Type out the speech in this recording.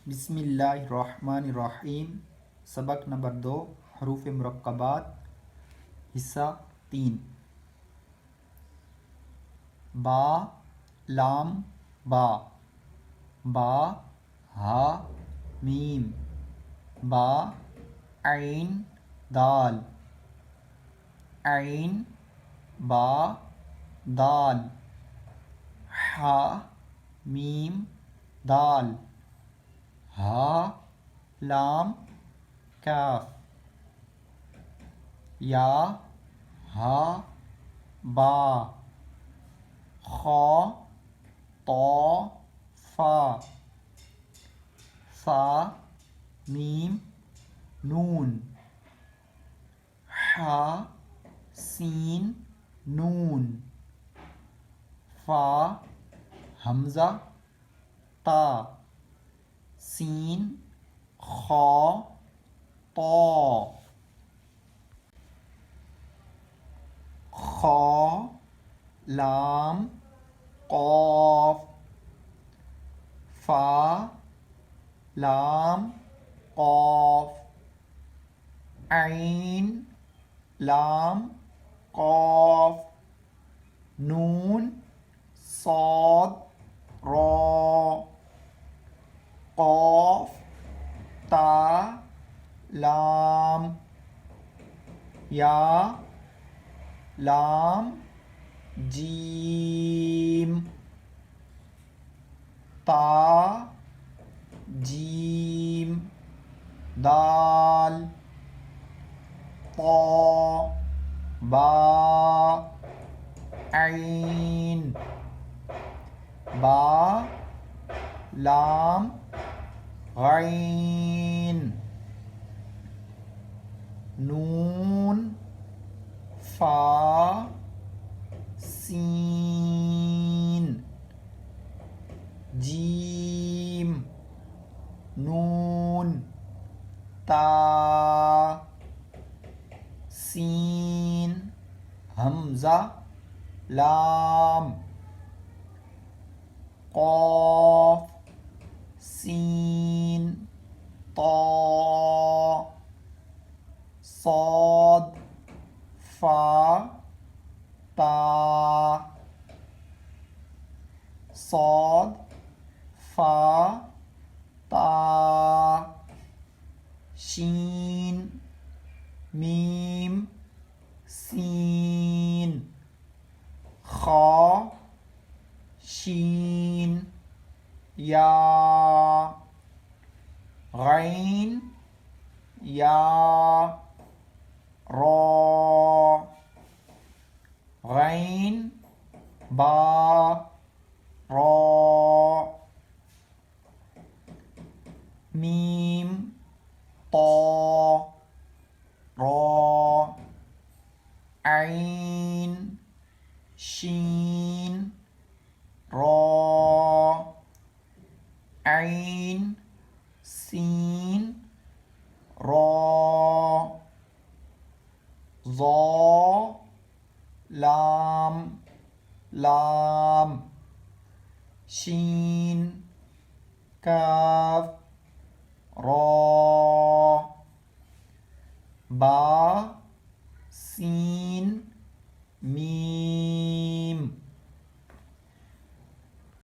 बिस्मिल्लाहिर्रहमानिर्रहीम। सबक नंबर 2 हरूफ मुरक्कबात हिस्सा 3। बा लाम बा बा हा मीम बा ऐन दाल ऐन बा दाल हा मीम दाल हा लाम काफ या हा बा खा तो फा फा मीम नून हा सीन नून फा हमज़ा ता सीन खा तो खा लाम क़ाफ फा लाम क़ाफ ऐन लाम क़ाफ नून साद रा क़ाफ ता लाम या लाम जीम ता जीम दाल ता बा ऐन बा लाम गैन नून फा सीन जीम नून ता सीन हमज़ा लाम क़ाफ सीन ता साद फा ता साद फा ता शीन मीम सीन खा शीन या गैन या रा गैन बा रा मीम ता रा ऐन शीन रा ऐन सीन रा ज़ा लाम लाम शीन काफ रा बा सीन